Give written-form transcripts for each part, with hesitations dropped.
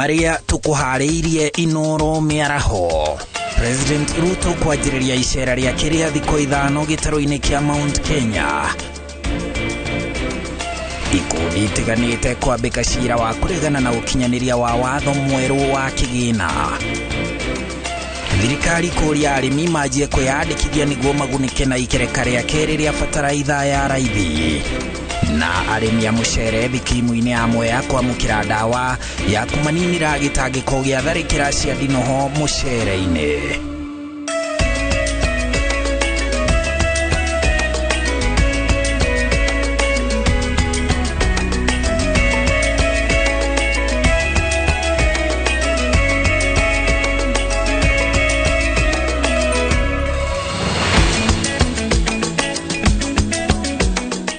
Maria tukuhariirie Inooro Mĩaraho. President Ruto kwajiriria icera ria kiria thiko ithano gitaro-ini kia Mount Kenya. Ikundi itiganite kwambika cira wa kuregana na ukinyaniria wa watho mweru wa kigina. Thirikari kuria arimi majie kwiyandikithia niguo magunike na ikereka ria keri ria bataraitha ya raithi. Na arimi a mucere thikimu-ini amwe ya kwamukira dawa ya kumaninira gitangiko gia tharikira cia ndinoho mucere-ini.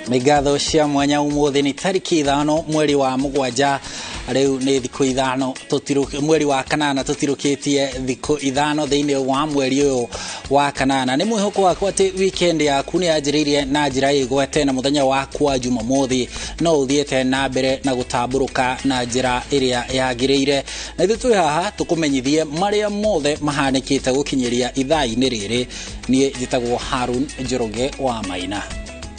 Migatho cia mwanya umuthi ni tariki 5 mweri wa mugwanja. Riu ni thiko ithano mweri wa kanana tutirukitie thiko ithano thiini wa mweri uyu wa kanana. Ni mwihoko wakwa ati weekend yaku ni yajiririe na njira igwete na muthenya waku wa Jumamothi no uthiete na mbere na gutamburuka na njira iria yagiriire. Na ithu haha tukumenyithie maria mothe mahanikite gukinyiria ithaa-ini riri. Nie njitagwo Harun Njoroge wa Maina.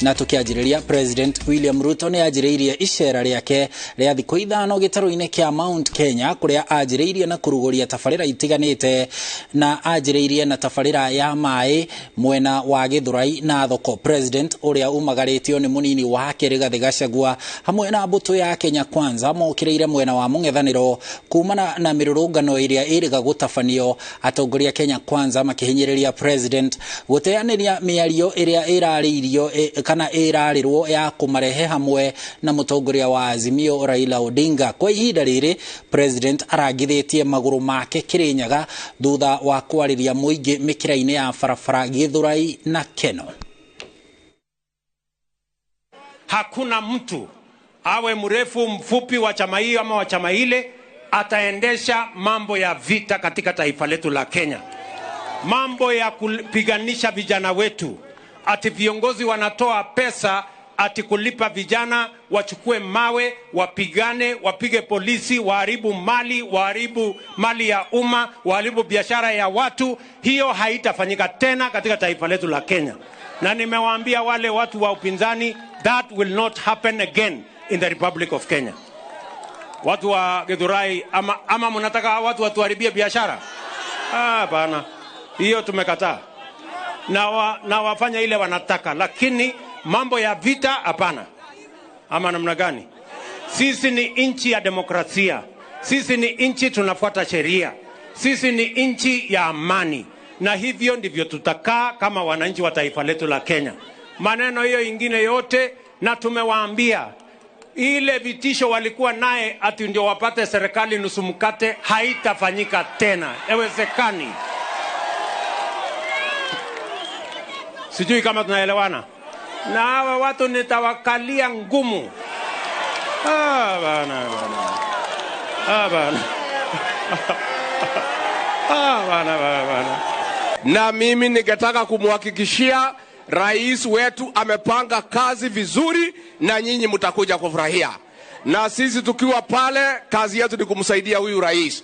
Na tukiajiriria President William Ruto ni ajiririe icera riake ria thiko ithano gitaro-ini kia Mount Kenya kuria ajiririe na kuruguria tafarira itiganite na ajiririe na tafarira ya mai mwena wa Githurai na thoko. President uria umagaritio ni munini wake Rigathi Gachagua hamwe na mbuto ya Kenya Kwanza mokireire mwena wa mung'ethaniro kumana na mirurungano iria iriga gutafanio. Atongoria Kenya Kwanza makihinyiriria President guteaniria miario iria irariirio kana irarirwo ya kumarehe hamwe na mutongoria wa Azimio Raila Odinga. Kwa ihinda riri President aragithitie maguru make Kirinyaga thutha wa kwariria muingi mikira-ini ya farafara Githurai na Keno. Hakuna mtu awe mrefu mfupi wa chama hii ama wa chama ile ataendesha mambo ya vita katika taifa letu la Kenya. Mambo ya kupiganisha vijana wetu. Ati viongozi wanatoa pesa ati kulipa vijana wachukue mawe, wapigane, wapige polisi, waharibu mali ya umma, waharibu biashara ya watu. Hiyo haitafanyika tena katika taifa letu la Kenya. Na nimewaambia wale watu wa upinzani, that will not happen again in the Republic of Kenya. Watu wa Githurai ama mnataka watu watuharibie biashara? Bana. Hiyo tumekataa. Na wafanya ile wanataka, lakini mambo ya vita hapana. Ama namna gani? Sisi ni nchi ya demokrasia. Sisi ni nchi tunafuata sheria. Sisi ni nchi ya amani. Na hivyo ndivyo tutakaa kama wananchi wa taifa letu la Kenya. Maneno hiyo ingine yote, na tumewaambia ile vitisho walikuwa naye ati ndio wapate serikali nusu mkate, haitafanyika tena. Haiwezekani. Sijui kama tunaelewana. Na hawa watu nitawakalia ngumu. Bana. Na mimi ningetaka kumhakikishia rais wetu amepanga kazi vizuri na nyinyi mtakuja kufurahia. Na sisi tukiwa pale, kazi yetu ni kumsaidia huyu rais.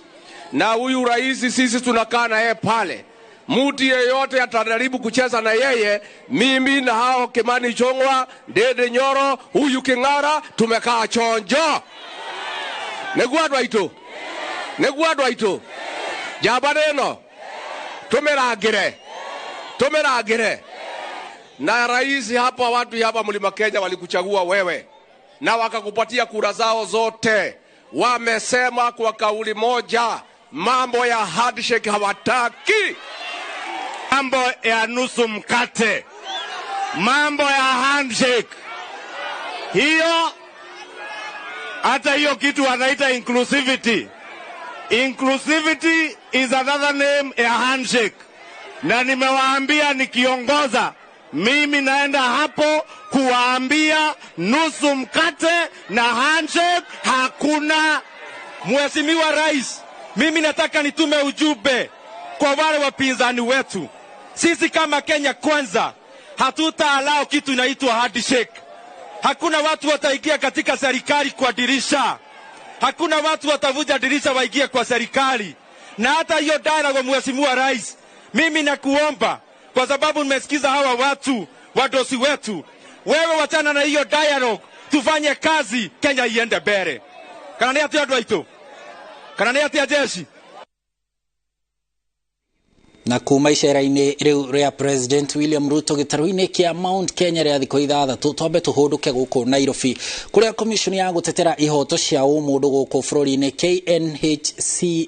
Na huyu rais sisi tunakaa na yeye pale. Mtu yeyote atajaribu kucheza na yeye, mimi na hao Kimani Chongwa, Dede Nyoro, huyu King'ara tumekaa chonjo. Neguadwa ito. Jabareno. Tumeragire. Na rais hapa, watu hapa Mlima Kenya walikuchagua wewe. Na wakakupatia kura zao zote. Wamesema kwa kauli moja, mambo ya handshake hawataki. Mambo ya nusu mkate. Mambo ya handshake. Hiyo, hata hiyo kitu wanaita inclusivity. Inclusivity is another name ya handshake. Na nimewaambia nikiongoza, mimi naenda hapo kuwaambia nusu mkate na handshake hakuna. Mheshimiwa Rais, mimi nataka nitume ujumbe kwa wale wapinzani wetu. Sisi kama Kenya Kwanza hatutaalao kitu inaitwa handshake. Hakuna watu wataingia katika serikali kwa dirisha. Hakuna watu watavuja dirisha waingie kwa serikali. Na hata hiyo dialogue, Mheshimiwa Rais, mimi nakuomba, kwa sababu nimesikiza hawa watu wadosi wetu, wewe wachana na hiyo dialogue, tufanye kazi, Kenya iende mbele. Kana ni ati andũ aitũ, kana ni ati jeshi. Na kuma icera-inĩ rĩu rĩa President William Ruto gĩtarũ-inĩ kĩa Mount Kenya rĩa thikũ ithathatũ, twambe tũhũndũke gũkũ Nairobi, kũrĩa komishoni ya gũtetera ihoto cia ũmũndũ gũkũ bũrũri-inĩ KNHCR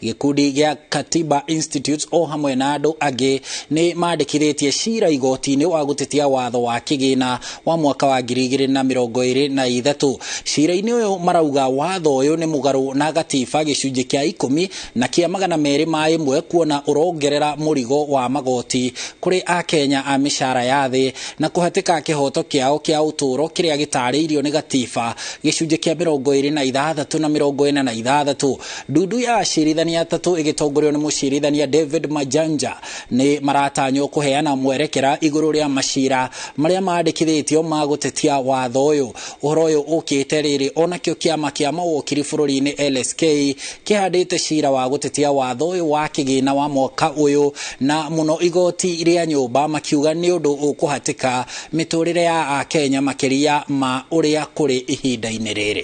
gĩkundi gĩa Katiba Institute o hamwe na andũ angĩ nĩ mandĩkithĩtie cira igoti-inĩ wa gũtetia watho wa kĩgĩna wa mwaka wa 2023. Cira-inĩ ũyũ marauga watho ũyũ nĩ mũgarũ na gatiba gĩcunjĩ kĩa 10 na kĩa 201 kuona ũrongerera mũrigo wa magoti kũrĩ Akenya a mĩcara ya thĩ na kũhatĩka kĩhoto kĩao kĩa ũtũũro kĩrĩa gĩtarĩirio nĩ gatiba gĩcunjĩ kĩa 26 na 46. Ndudu ya acirithania atatũ ĩgĩtongorio nĩ mũcirithania David Majanja nĩ maratanywo kũheana mwerekera igũrũ rĩa macira marĩa mandĩkithĩtio ma gũtetia watho ũyũ. Ũhoro ũyũ ũkĩte rĩrĩ onakĩo kĩama kĩa mawakiri bũrũri-inĩ LSK kĩhandĩte cira wa gũtetia watho ũyũ wa kĩgĩna wa mwaka ũyũ, na mũno igoti rĩa nyũmba makiuga nĩ ũndũ ũkũhatĩka mĩtũrĩre ya Akenya makĩria ma ũrĩa kũrĩ ihinda-inĩ rĩrĩ.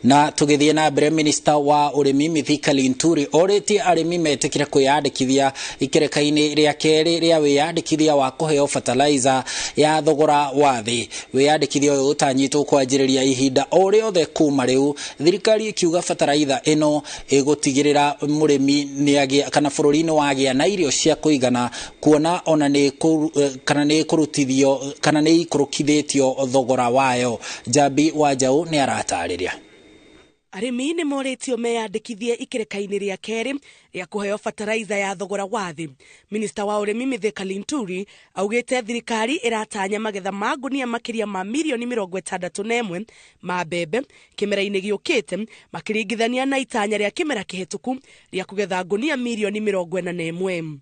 Na tugithie na mbere, minista wa urimi Mithika Linturi orĩtie arĩmi metĩkĩre kwĩyandĩkithia ikereka-inĩ rĩa kerĩ rĩa wĩyandĩkithia wa kũheo fertilizer ya thogora wa thĩ. Wĩyandĩkithia ũyũ ũtanyitwo kwanjĩrĩria ihinda o rĩothe kuma rĩu, thirikari ikiuga fertilizer ĩno ĩgũtigĩrĩra mũrĩmi nĩagĩa kana bũrũri-inĩ wagĩa na irio cia kũigana, kuona ona nĩ kũrutithio kana nĩ ikũrũkithĩtio thogora wayo. Jambi wa Njaũ nĩ aratarĩria. Arĩmi nĩ morĩtio meyandĩkithie ikereka-inĩ rĩa kerĩ rĩa kũheo fertilizer ya thogora wa thĩ. Minista wa ũrĩmi Mithika Linturi augĩte thirikari ĩratanya magetha ma ngunia makĩria ma milioni 61 ma mbembe kĩmera-inĩ gĩũkĩte makĩringithania na itanya rĩa kĩmera kĩhetũku rĩa kũgetha ngunia milioni 41.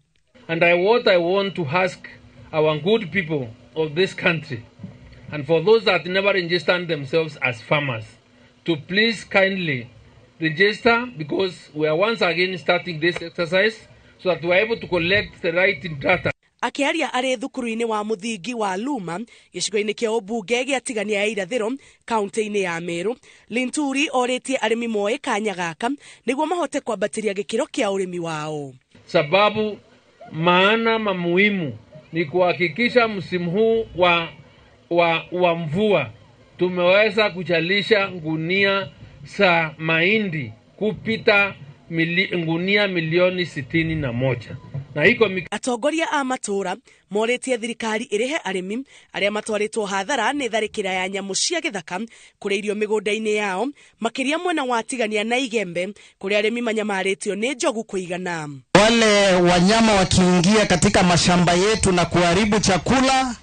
And what I want to ask our good people of this country, and for those that never registered themselves as farmers, to please kindly register, because we are once again starting this exercise so that we are able to collect the right data. Akiaria arĩ thukuru-inĩ wa mũthingi wa Luma gĩcigo-inĩ kĩa ũmbunge gĩa Tigania ya irathĩro kaunti-inĩ ya Meru, Linturi orĩtie arĩmi moe kanya gaka nĩguo mahote kwambatĩria gĩkĩro kĩa ũrĩmi wao. Sababu maana muhimu ni kuhakikisha msimu huu wa mvua tumeweza kuchalisha ngunia za mahindi kupita ngunia milioni 61. Na hiko atongoria a matũra morĩtie thirikari ĩrĩhe arĩmi arĩa matwarĩtwo hathara nĩ tharĩkĩra ya nyamũ cia gĩthaka kũrĩa irio mĩgũnda-inĩ yao, makĩria mwena wa Tigania na Igembe kũrĩa arĩmi manyamarĩtio nĩ njogu kũigana. Wale wanyama wakiingia katika mashamba yetu na kuharibu chakula,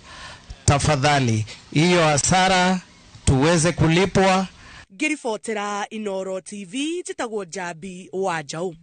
tafadhali hiyo hasara tuweze kulipwa. Ngĩribotera Inooro TV, njĩtagwo Jambi wa Njaũ.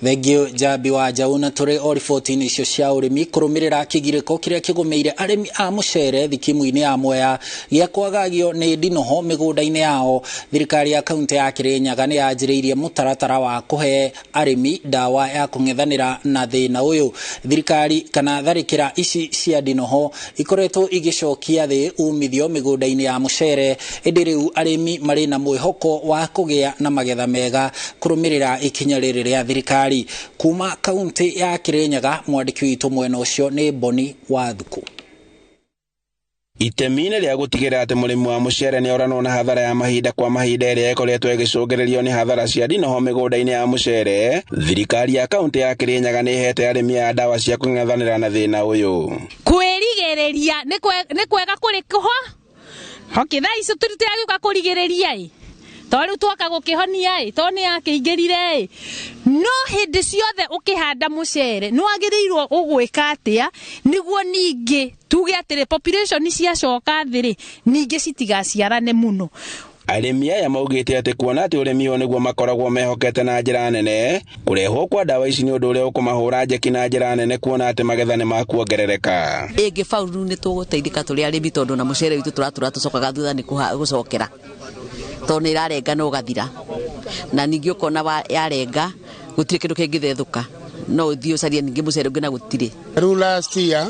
Thengio Jambi wa Njaũ, na tũrĩ o riboti-inĩ icio cia ũrĩmi kũrũmĩrĩra kĩgirĩko kĩrĩa kĩgũmĩire arĩmi a mũcere thikimu-inĩ ya Mwea gĩa kwagagio nĩ ndinoho mĩgũnda-inĩ yao. Thirikari ya kaunti ya Kĩrĩnyaga nĩ yanjĩrĩirie mũtaratara wa kũhe arĩmi ndawa ya kũng'ethanĩra na thĩna ũyũ. Thirikari kana tharĩkĩra ici cia ndinoho ikoretwo igĩcokia thĩ umithio mĩgũnda-inĩ ya mũcere, ĩndĩ rĩu arĩmi marĩ na mwĩhoko wa kũgĩa na magetha mega kũrũmĩrĩra ikinya rĩrĩ rĩa thirikari. Kuma kaunti ya Kĩrĩnyaga, mwandĩki witũ mwena ũcio nĩ Boni wa Thuku. Itemi-inĩ rĩa gũtigĩrĩra atĩ mũrĩmi wa mũcere nĩ oranwo na hathara ya mahinda kwa mahinda ĩrĩa ĩkoretwo ĩgĩcũngĩrĩrio nĩ hathara cia ndinoho mĩgũnda-inĩ ya mũcere, thirikari ya kaunti ya Kĩrĩnyaga nĩ ĩhete arĩmi a ndawa cia kũng'ethanĩra na thĩna ũyũ. Kwĩrigĩrĩria nĩ kwega kũrĩ kũho hokitha icio tũrutĩra gĩũka kũrigĩrĩria tondũ twoka gũkĩhonia to nĩ yakĩingĩrire no hĩndĩ ciothe ũkĩhanda mũcere nĩ wagĩrĩirwo ũgwĩka atĩa nĩguo ningĩ tuge atĩrĩ population ciacoka thĩ ningĩ citigaciarane mũno. arĩmi aya maugĩte atĩ kuona atĩ ũrĩmi ũyũ nĩguo makoragwo mehokete na njĩra nene, kũrehwo kwa ndawa ici nĩ ũndũ ũrĩa ũkũmahũra njeki na njĩra nene, kuona atĩ magetha nĩ makuongerereka. Ĩngĩbauru nĩ tũgũteithĩka tũrĩ arĩmi tondũ na mũcere witũ tũratũra tũcokaga thutha nĩ gũcokera tondũ nĩ ĩrarenga na ũgathira, na ningĩ ũkona yarenga gũtirĩ kĩndũ kĩngĩthethũka, no ũthiĩ ũcarie ningĩ mũcere ũngĩ na gũtirĩ. Rĩu last year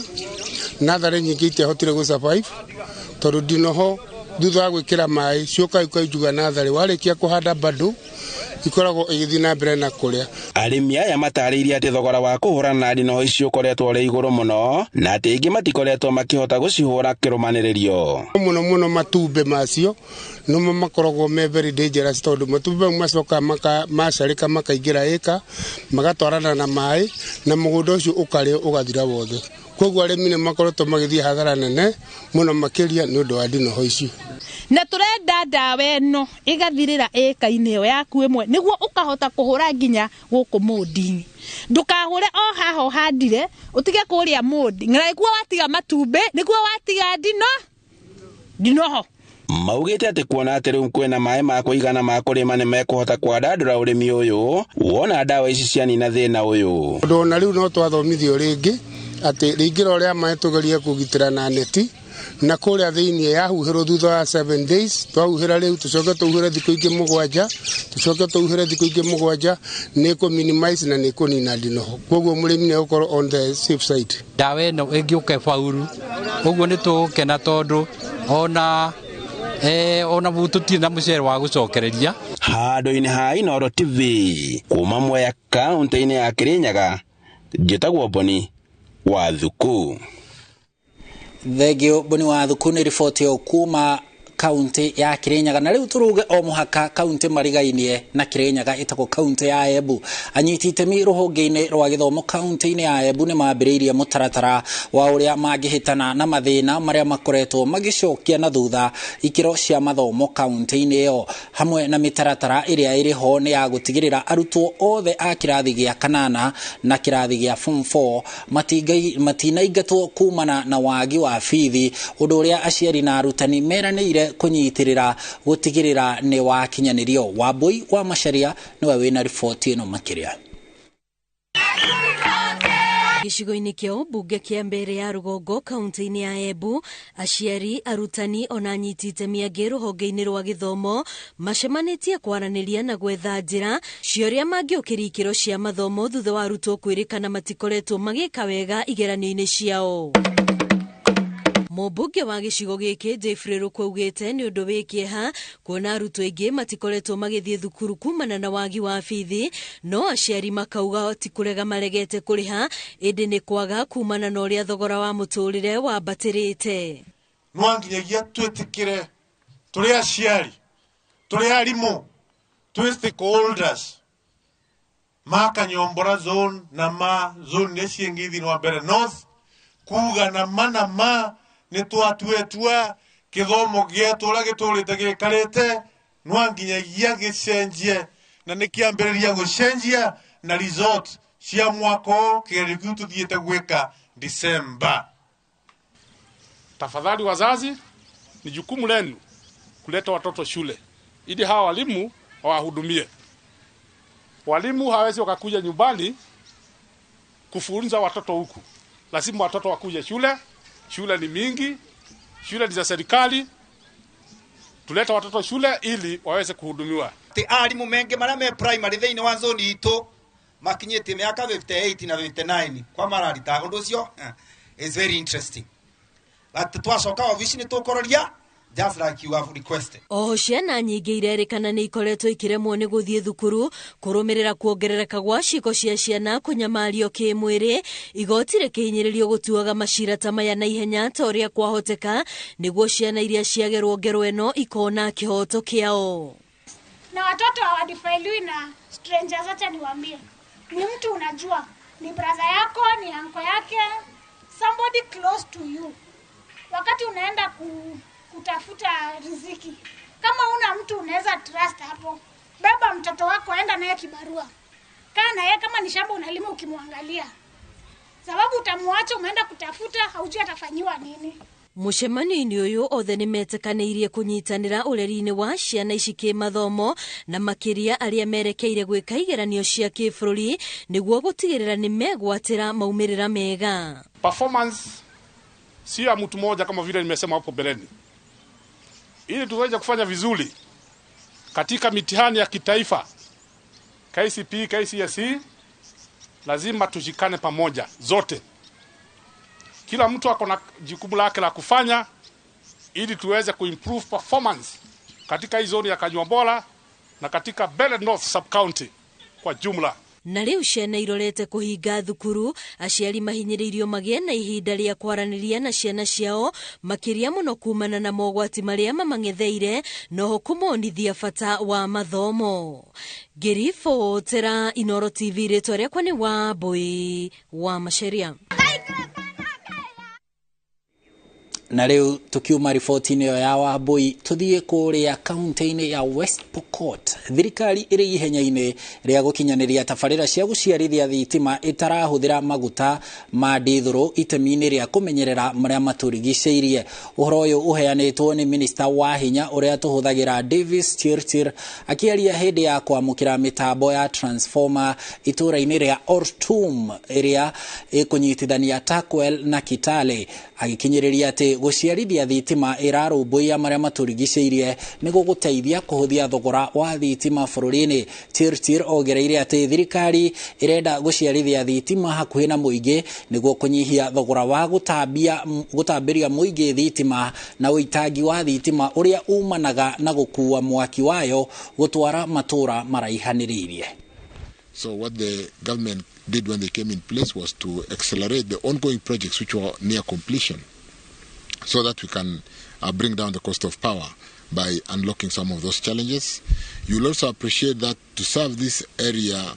natharĩ nyingĩ itiahotire gũsurvive tondũ ndinoho thutha wa gwĩkĩra maĩ cioka ikaijuga natharĩ, warĩkia kũhanda bado ikoragwo igĩthiĩ na mbere na kũrĩa. Arĩmi aya matarĩirie atĩ thogora wa kũhũrana na ndinoho icio ũkoretwo ũrĩ igũrũ mũno, na atĩ ingĩ matikoretwo makĩhota gũcihũra kĩrũmanĩrĩrio. Mũno matumbĩ macio nĩmo makoragwo me very dangerous tondũ matumbĩ mau macoka macarĩka makaingĩra ĩka magatwarana na maĩ na mũgũnda ũcio ũkarĩo ũgathira wothe. Koguo arĩmi nĩ makoretwo magĩthiĩ hathara nene mũno makĩria nĩ ũndũ wa ndinoho icio. Na tũrenda ndawa ĩno ĩgathirĩra ĩka-inĩ ĩyo yaku ĩmwe nĩguo ũkahota kũhũra nginya gũkũ mũndinĩ. Ndũkahũre o haha ũhandire ũtige kũrĩa mũndi, nĩguo watiga matumbĩ nĩguo watiga ndinoho. Maugĩte atĩ kuona atĩ rĩu kwĩna maĩ ma kũigana ma kũrĩma nĩ mekũhota kwandandũra ũrĩmi ũyũ, wona ndawa ici cianina thĩna ũyũ. Ũndũ ona rĩu no twathomithio rĩngĩ atĩ rĩingĩra ũrĩa maĩ tũgerie kũgitĩra na neti, na kũrĩa thĩinĩ yahuhĩrwo thutha wa 7 days, twahuhĩra rĩu tũcoke tũhuhĩre thikũ ingĩ mũgwanja, tũcoke tũhuhĩre thikũ ingĩ mũgwanja, nĩ kũ minimize na nĩ kũnina ndinoho. Koguo mũrĩmi nĩ gũkorwo on the safe side. Ndawa ĩno ĩngĩũka faulu, ũguo nĩ tũgũkena tondũ ona bututi na mũcere wa gũcokereria. Handũ-inĩ ha Inooro TV kuma Mwea kaunti-inĩ ya Kirinyaga, njĩtagwo Boni wa Thuku. Thegio Boni wa Thuku nĩ riboti yo kuma kaunti ya Kirinyaga, na rĩu turuge o muhaka kaunti marigainie na Kirinyaga itako kaunti ya Embu. Anyiti itemi rũhonge-inĩ rwa gĩthomo kaunti-inĩ ya Embu nĩ mambĩrĩirie mũtaratara wa ũrĩa mangĩhĩtana na mathĩna marĩa makoretwo magĩcokia na thutha ikĩro cia mathomo kaunti-inĩ ĩyo, hamwe na mĩtaratara ĩrĩa ĩrĩ ho nĩ ya gũtigĩrĩra arutwo othe a kĩrathi gĩa kanana na kĩrathi gĩa form 4 matinaingatwo kumana na wagi wa bithi, ũndũ ũrĩa aciari na arutani meranĩire kunyitirira gutigirira ni wakinyanĩrio. Wambui wa Macharia niwe wina riboti ĩno makĩria. Gĩcigo-inĩ kĩa ũmbunge kĩa mbere ya rũgongo kaunti-inĩ ya Embu, aciari, arutani ona anyiti itemi angĩ rũhonge-inĩ rwa gĩthomo macemanĩtie kwaranĩria na gwetha njĩra cia ũrĩa mangĩũkĩria ikĩro cia mathomo thutha wa arutwo kwĩrĩkana matikoretwo magĩka wega igeranio-inĩ ciao. Mũmbunge wa gĩcigo gĩkĩ Jeffrey Rũkwaugĩte nĩ ũndũ wĩ kĩeha kuona arutwo aingĩ matikoretwo magĩthiĩ thukuru kumana na wagi wa bithi, no aciari makauga ti kũrega maregete kũrĩha, ĩndĩ nĩ kwaga kumana na ũrĩa thogora wa mũtũrĩre wambatĩrĩte. No nginyagia twĩtĩkĩre tũrĩ aciari, tũrĩ arimũ, tũrĩ stakeholders makanyombora zone na ma zone nĩ ciĩngĩ thĩinĩ wa mbere north kuga na ma nĩ twatuetua gĩthomo gĩetũ ũrĩa gĩtũrĩte gĩkarĩte, no nginyagia gĩcenjie, na nĩ kĩambĩrĩria gũcenjia na resort cia mwaka kĩgerio kĩu tũthiĩte gwĩka December. Tafadhali wazazi, ni jukumu lenu kuleta watoto shule ili hawa walimu wawahudumie. Walimu hawezi wakakuja nyumbani kufunza watoto huku, lazima watoto wakuje shule. Shule ni mingi, shule ni za serikali, tuleta watoto shule ili waweze kuhudumiwa. Arimu mengi marĩa me primary thĩinĩ wa zone itũ makinyĩtie mĩaka 58 na 59 kwa mararita. Ũndũ ũcio is very interesting. Twacoka ofici nĩ tũkũroria just like you have requested. O ciana nyingĩ irerĩkana nĩ ikoretwo ikĩremwo nĩ gũthiĩ thukuru kũrũmĩrĩra kuongerereka gwa ciiko cia ciana kũnyamario kĩmwĩrĩ, igoti rĩkĩhinyĩrĩrio gũtuaga macira ta maya na ihenya ta ũrĩa kwahoteka nĩguo ciana iria ciagerwo ngero ĩno ikona kĩhoto kĩao. Na watoto hawadefiliwi na strangers. Acha niwaambie, ni mtu unajua, ni brother yako, ni uncle yake, somebody close to you. Wakati unaenda kutafuta riziki, kama una mtu unaweza trust hapo, baba mtoto wako, enda naye kibarua, kaa naye, kama ni shamba unalima ukimwangalia, sababu utamuacha umeenda kutafuta, haujui atafanyiwa nini. Mucemani-inĩ ũyũ othe nĩmetĩkanĩirie kũnyitanĩra ũreri-inĩ wa ciana ici kĩmathomo na makĩria arĩa merekeire gwĩka igeranio cia kĩbũrũri nĩguo gũtigĩrĩra nĩmegwatĩra maumĩrĩra mega. Performance si ya mtu mmoja kama vile nimesema hapo mbeleni. Ili tuweze kufanya vizuri katika mitihani ya kitaifa KCPE, KCSE, lazima tushikane pamoja zote. Kila mtu ako na jukumu lake la kufanya ili tuweze kuimprove performance katika hii zone ya Kanyuambola na katika Belle North sub county kwa jumla. Na rĩu ciana irorete kũhinga thukuru, aciari mahinyĩrĩirio magĩe na ihinda rĩa kwaranĩria na ciana ciao makĩria mũno kumana na mogwati marĩa mamang'etheire noho kũmonithia bata wa mathomo. Ngĩribotera Inooro TV, rĩtwa rĩakwa nĩ Wambui wa Macharia. Na rĩu tukiuma riboti-inĩ ĩyo ya Wambui tuthiĩ kũrĩa kaunti-inĩ ya West Pokot. Thirikari ĩrĩ ihenya-inĩ rĩa gũkinyanĩria tabarĩra cia gũciarithia thitima itarahũthĩra maguta ma ndithũrũ itemi-inĩ rĩa kũmenyerera marĩa matũrigicĩirie. Ũhoro ũyũ ũheanĩtwo nĩ minista wa hinya ũrĩa tũhũthagĩra Davis Chirchir akĩaria hĩndĩ ya kwamũkĩra mĩtambo ya transformer itũra-inĩ rĩa Ortum ĩrĩa ĩkũnyitithania Takwel na Kitale, agĩkinyĩrĩria atĩ gũciarithia thitima ĩrarũmbũiya marĩa matũrigicĩirie nĩguo gũteithia kũhũthia thogora wa thitima bũrũri-inĩ. Chirchir ongereire atĩ thirikari ĩrenda gũciarithia thitima hakuhĩ na mũingĩ nĩguo kũnyihia thogora wa gũtambĩria mũingĩ thitima na ũitangi wa thitima ũrĩa umanaga na gũkua mwaki wayo gũtwara matũra maraihanĩrĩirie. So what the government did when they came in place was to accelerate the ongoing projects which were near completion so that we can bring down the cost of power by unlocking some of those challenges. You'll also appreciate that to serve this area,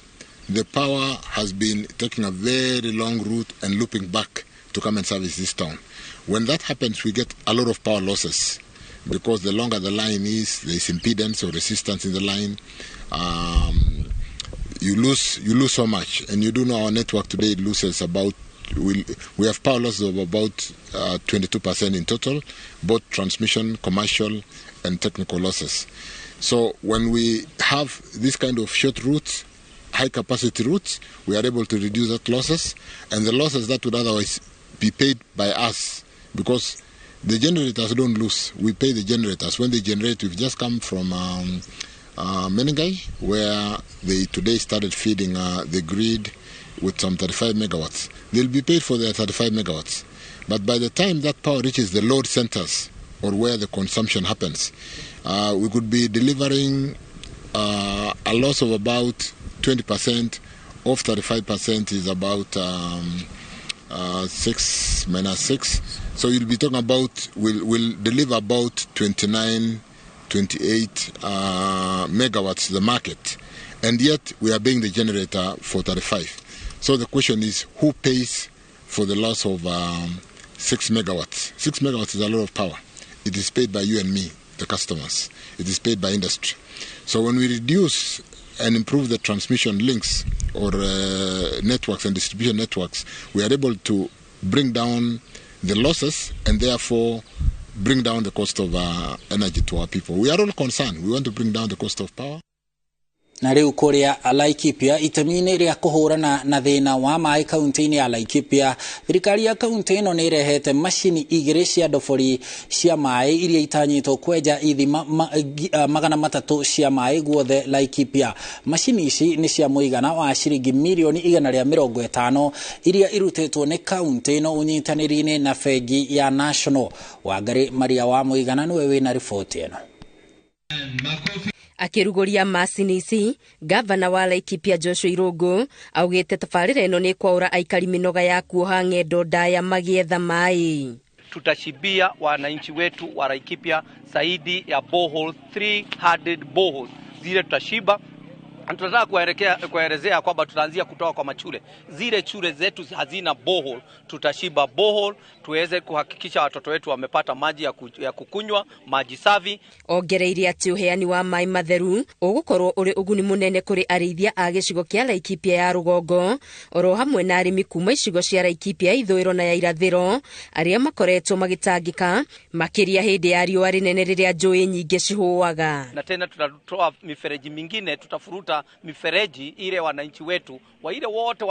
the power has been taking a very long route and looping back to come and service this town. When that happens, we get a lot of power losses because the longer the line is, there is impedance or resistance in the line. You lose so much, and you do know our network today loses about, we have power losses of about 22% in total, both transmission, commercial, and technical losses. So when we have this kind of short routes, high capacity routes, we are able to reduce that losses, and the losses that would otherwise be paid by us, because the generators don't lose, we pay the generators. When they generate, we've just come from Menengai, where they today started feeding the grid with some 35 megawatts. They'll be paid for their 35 megawatts. But by the time that power reaches the load centers, or where the consumption happens, we could be delivering a loss of about 20%. Of 35% is about 6 minus 6. So you'll be talking about, we'll deliver about 28 megawatts to the market, and yet we are paying the generator for 35. So the question is, who pays for the loss of 6 megawatts? 6 megawatts is a lot of power. It is paid by you and me, the customers. It is paid by industry. So when we reduce and improve the transmission links or networks and distribution networks, we are able to bring down the losses and therefore bring down the cost of energy to our people. We are all concerned. We want to bring down the cost of power. Na rĩu kũrĩa Laikipia itemi-inĩ rĩa kũhũrana na thĩna wa maĩ kaunti-inĩ ya Laikipia, thirikari ya kaunti ĩno nĩ ĩrehete macini 2 cia ndobori cia maĩ iria itanyĩtwo kwenja ithima 300 cia maĩ guothe Laikipia. Macini ici nĩ cia mũigana wa ciringi milioni 150 iria irutĩtwo nĩ kaunti ĩno ũnyitanĩri-inĩ na bengi ya National. Wangari Maria wa mũigana nĩwe wĩna riboti ĩno. Akĩrugũria macini ici, gavana wa Laikipia Joshua Irungu augĩte tabarĩra ĩno nĩ kwaura aikari mĩnoga ya kuoha ng'endo ndaya magĩetha maĩ. Tutashibia wananchi wetu wa Laikipia zaidi ya borehole 300 boreholes zile tutashiba Tunataka kuelezea kwamba tutaanzia kutoka kwa machule. Zile chule zetu hazina borehole, tutashiba borehole tuweze kuhakikisha watoto wetu wamepata maji ya kukunywa, maji safi. Ongereire ati uheani wa mai matheru ugukorwo uri uguni munene kuri arithia a gicigo kia Laikipia ya rugongo oro hamwe na arimi kuma icigo cia Laikipia ithwiro na ya irathiro aria makoretwo magitangika makiria hindi ya riua rinene riria njui nyingi cihuaga. Na tena tutatoa mifereji mingine, tutafuruta mifereji ile wananchi wetu wa ile wote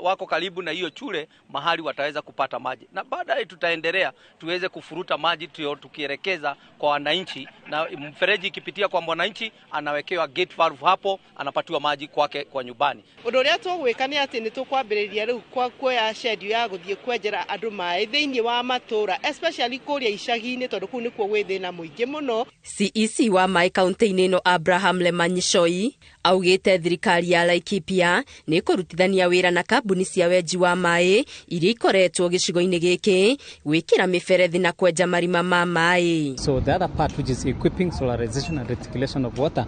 wako karibu na hiyo chule mahali wataweza kupata maji, na baadaye tutaendelea tuweze kufuruta maji tukielekeza kwa wananchi, na mfereji ikipitia kwa mwananchi anawekewa gate valve hapo, anapatiwa maji kwake kwa nyumbani. Undu uria tugwika ni ati ni tukwambiriria riu kuoya schedule ya guthie kwenjera andu mai thiini wa matura, especially kuria icagi-ini tondu kuu nikuo gwi thina muingi muno. CEC wa mai kaunti-ini ino Abraham Lemanyishoi augite thirikari ya Laikipia ni kurutithania wira na kambuni cia wenji wa mai iria ikoretwo gicigo-ini giki gwikira miferethi na kwenja marima ma mai. So the other part, which is equipping solarization and reticulation of water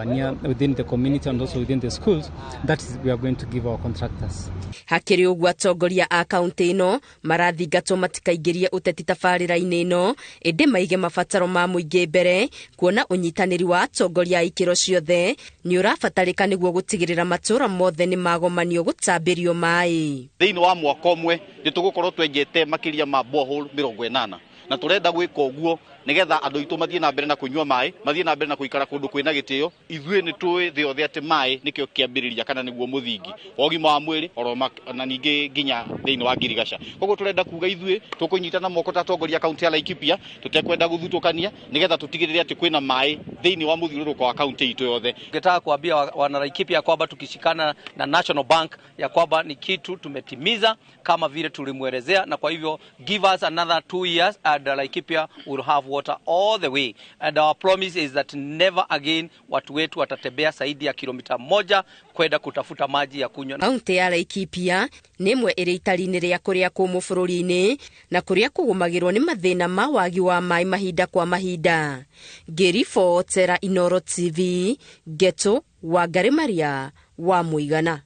near within the community and also within the schools, that is we are going to give our contractors. Hakiri uguo atongoria a kaunti ino marathingatwo matikaingĩrie uteti tabarĩra-inĩ ino ĩndĩ maige mabataro ma mũingĩ mbere, kuona unyitanĩri wa atongoria a ikĩro ciothe nĩ ũrabatarĩka nĩguo gũtigĩrĩra matũra mothe nĩ magomanio gũtambĩrio mai. Thĩinĩ wa mwaka ũmwe nĩ tũgũkorwo twenjete makĩria ma borehole 80 na tũrenda gwĩka ũguo nigetha andu itu mathie na mbere na kunywa mai, mathie na mbere na kuikara kundu kwina gitio. Ithuĩ nĩ tũĩ thĩ yothe ati mai nikio kiambiriria kana niguo muthingi ogima wa mwiri oro na ningi nginya thĩinĩ wa ngirigaca. Koguo turenda kuga ithuĩ tukunyitana moko ta atongoria kaunti ya Laikipia, tutekwenda guthutukania nigetha tutigirire ati kwina mai thĩinĩ wa muthiũrũrũko wa kaunti itu yothe. Ningetaka kuambia wana Laikipia kwamba tukishikana na National Bank ya kwamba ni kitu tumetimiza kama vile tulimwelezea, na kwa hivyo give us another 2 years and Laikipia will have water all the way, and our promise is that never again watu wetu watatembea zaidi ya kilomita 1 kwenda kutafuta maji ya kunywa. Kaunti ya Laikipia nĩ ĩmwe ĩrĩ itari-inĩ rĩa kũrĩa kũmũ bũrũri-inĩ na kũrĩa kũgũmagĩrwo nĩ mathĩna ma wagi wa maĩ mahinda kwa mahinda. Ngĩribotera Inooro TV, Geto Wangari Maria wa Mũigana.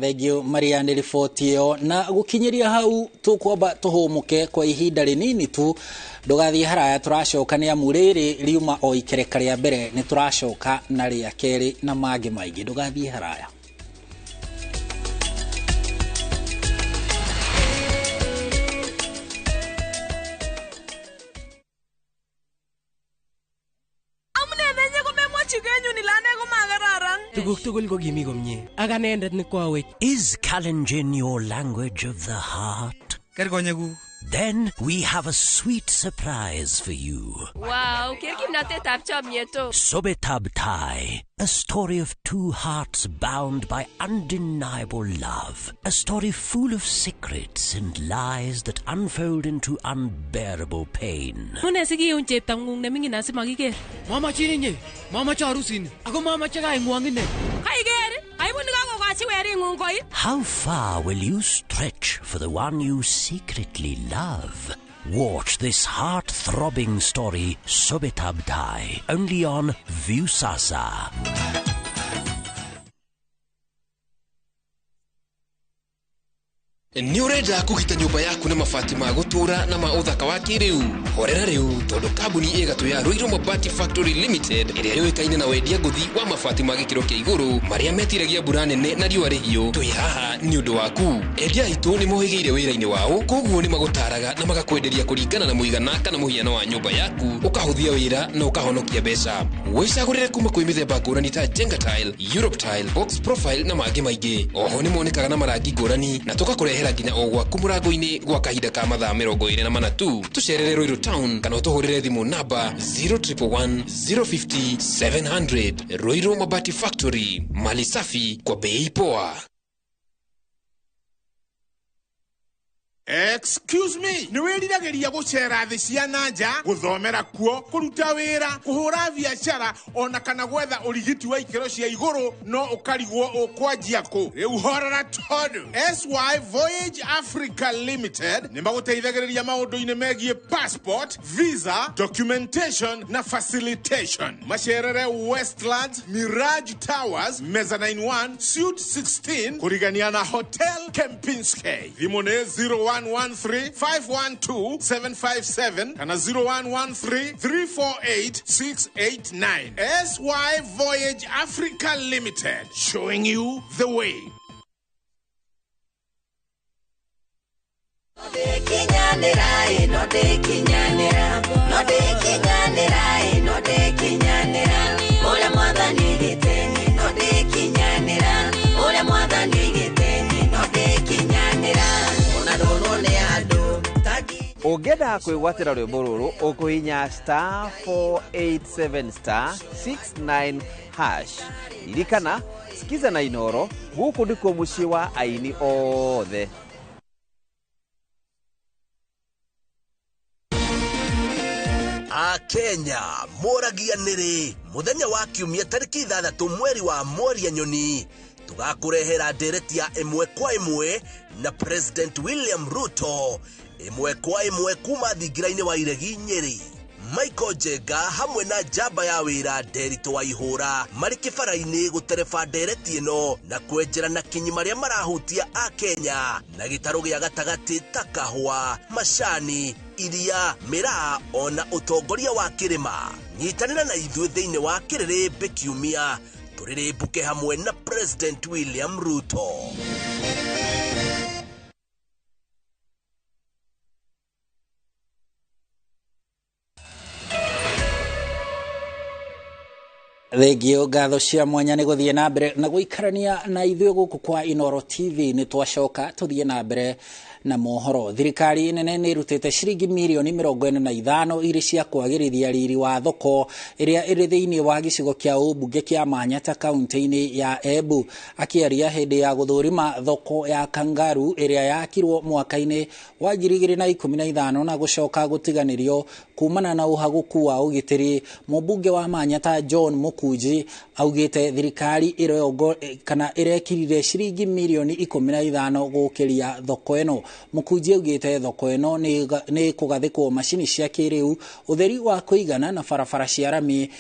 Thegio Maria nĩ riboti ĩyo, na gũkinyĩria hau tũkwamba tũhũmũke kwa ihinda rĩnini tu, ndũgathiĩ haraya. Tũracoka nĩ amu rĩrĩ riuma o ikereka rĩa mbere, nĩ tũracoka na rĩa kerĩ na mangĩ maingĩ, ndũgathiĩ haraya. Is Kalenjin your language of the heart? Then we have a sweet surprise for you. Wow, Sobetab Tai, a story of two hearts bound by undeniable love. A story full of secrets and lies that unfold into unbearable pain. Mama chininye, mama charusin, ako mama chagai ngwangine. How far will you stretch for the one you secretly love? Watch this heart-throbbing story, Sobetab Tai, only on Viusasa. Ni urenda kugita nyumba yaku na mabati ma gutura na ma uthaka wa kiriu. Horera riu tondu kambuni igatu ya Ruiru Mabati Factory Limited iria yoikaine na wendia nguthi wa mabati ma gikiro kia iguru maria metiragia mbura nene na riua rihiu. Twi haha ni undu waku. Endia itu ni mohigeire wira-ini wao, koguo ni magutaraga na magakwenderia kuringana na muigana kana muhiano wa nyumba yaku, ukahuthia wira na ukahonokia mbeca. Wicagurire kuma kwi mithemba ngurani ta Jenga Tile, Europe Tile, Box Profile na mangĩ maingĩ. Oho ni monekaga na marangi ngurani na tugakurehera nginya o gwaku murango-ini gwa kahinda ka mathaa 24 tu. Tucerere Ruiru Town kana utuhurire thimu namba 0111 050 700. Ruiru Mabati Factory, mali safi kwa bei poa. Excuse me. Ni wiriragiria gucera thi cia nanja, guthomera kuo, kuruta wira, kuhura biashara ona kana gwetha urigiti wa ikero cia iguru no ukarigwo ukwanjia ku. Riu horera tondu. SY Voyage Africa Limited ni maguteithagiriria maundu-ini megie passport, visa, documentation na facilitation. Macerere Westlands, Mirage Towers, Mezzanine 1, Suite 16, kurigania na Hotel Kempinski. Thimone 0113-512-757 and 0113-348-689. SY Voyage Africa Limited, showing you the way. Ungenda kwigwatira rwimbo ruru ukuhinya *487*69# irikana sikiza na Inooro guku ndiko mucii wa aini othe. Kenya moragianire muthenya wa kiumia tariki 6 mweri wa Mwaria Nyoni tugakurehera ndereti ya imwe kwa imwe na President William Ruto, imwe kwa imwe kuma thigiraini wa iregi Nyeri. Michael Jenga hamwe na jamba ya wira Derito wa Ihura mari kibara-ini gutereba ndereti ino na kwenjera na kinyi maria marahutia a Kenya na gitaro gia gatagati ta kahua, macani, iria, miraa ona utongoria wa kirima. Nyitanira na ithuĩ thĩinĩ wa kĩrĩrĩmbĩ kiumia tũrĩrĩmbũke hamwe na President William Ruto. Thegio ngatho cia mwanya ni guthie na mbere na guikarania na ithuĩ guku kwa Inooro TV. Ni twacoka tuthie na mbere na mohoro. Thirikari nene ni rutite shiringi milioni 45 iri cia kwagirithia riri wa thoko iria iri thiini wa gicigo kia ubunge kia Manyata kaunti-ini ya Embu. Akiaria hindi ya guthurima thoko ya Kangaru iria yakirwo mwaka-ini wa 2015 na gucoka gutiganirio kumana na uhaguku wa ugitiri, mubunge wa Manyata John Mukunji augite thirikari irekirire shiringi milioni 15 gukiria thoko eno. Mukunji augite thoko eno ni kugathikwo mashini cia kiriu, utheri wa kuigana na barabara cia rami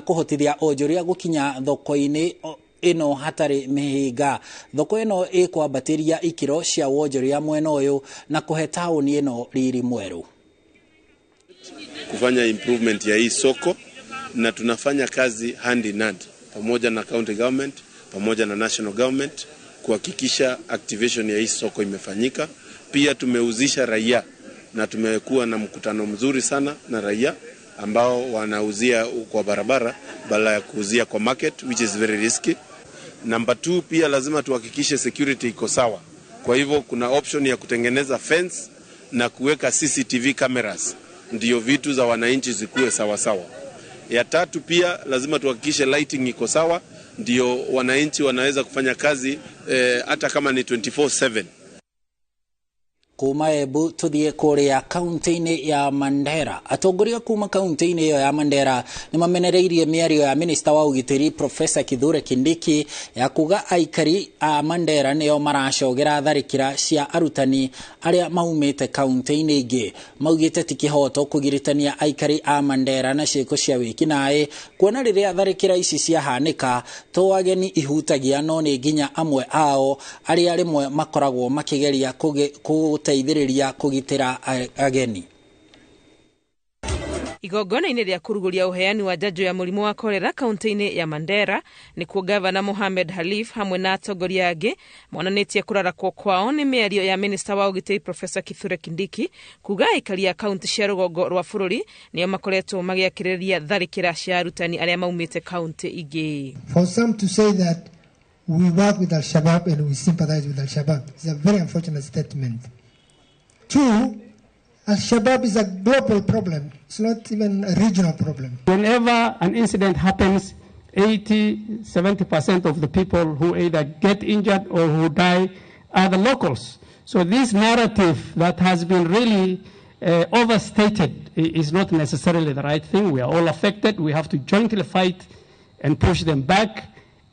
kuhotithia onjoria gukinya thoko-ini ino hatari mihinga. Thoko eno ikwambatiria ikiro cia wonjoria mwena uyu na kuhe tauni eno riri mweru. Kufanya improvement ya hii soko na tunafanya kazi hand in hand pamoja na county government pamoja na national government kuhakikisha activation ya hii soko imefanyika. Pia tumeuzisha raia na tumekuwa na mkutano mzuri sana na raia ambao wanauzia kwa barabara badala ya kuuzia kwa market, which is very risky. Number 2, pia lazima tuhakikishe security iko sawa. Kwa hivyo kuna option ya kutengeneza fence na kuweka CCTV cameras ndio vitu za wananchi zikuwe sawa sawa. Ya 3, pia lazima tuhakikishe lighting iko sawa ndio wananchi wanaweza kufanya kazi hata kama ni 24/7. Kuma Embu tuthie kuria kaunti-ini ya Mandera. Atongoria kuma kaunti-ini iyo ya Mandera ni mamenereirie miario ya minister wa ugitiri Professor Kithure Kindiki ya kuga aikari a Mandera nio maracogera tharikira cia arutani aria maumite kaunti-ini ingi. Maugite ti kihoto kugiritania aikari a Mandera na ciiko cia wiki nae, kuona riria tharikira ici cia hanika to ageni ihutagia no ni nginya amwe ao aria rimwe makoragwo makigeria teithiriria kugitira ageni. Igongona-inĩ rĩa kuruguria uheani wa njanjo ya mũrimũ wa kolera kaunti-inĩ ya Mandera nĩ kuo gavana Mohamed Halif hamwe na atongoria angĩ monanĩtie kũrarakwo kwao nĩ mĩario ya minister wa ũgitĩri Professor Kithure Kindiki kuga aikari a kaunti cia rũgongo rwa bũrũri nĩo makoretwo magĩakĩrĩria tharĩkĩra cia arutani arĩa maumĩte kaunti ingĩ. For some to say that we work with Al-Shabaab and we sympathize with Al-Shabaab is a very unfortunate statement. 2, Al-Shabaab is a global problem. It's not even a regional problem. Whenever an incident happens, 80-70% of the people who either get injured or who die are the locals. So this narrative that has been really overstated is not necessarily the right thing. We are all affected. We have to jointly fight and push them back.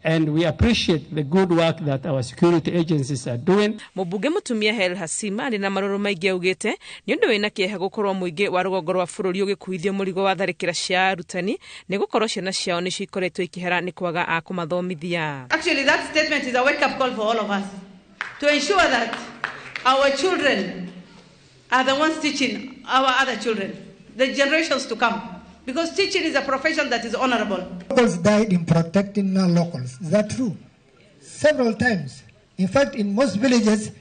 And we appreciate the good work that our security agencies are doing. Mũmbunge mũtumia Hel Hasima arĩ na marũrũ maingĩ augĩte nĩ ũndũ wĩna kĩeha gũkorwo mũingĩ wa rũgongo rwa bũrũri ũgĩkuithio mũrigo wa tharĩkĩra cia arutani nĩ gũkorwo ciana ciao nĩ cikoretwo ikĩhera nĩ kwaga a kũmathomithia. Actually, that statement is a wake-up call for all of us to ensure that our children are the ones teaching our other children, the generations to come. Because teaching is a profession that is honorable. Locals died in protecting non-locals. Is that true? Several times. In fact, in most villages,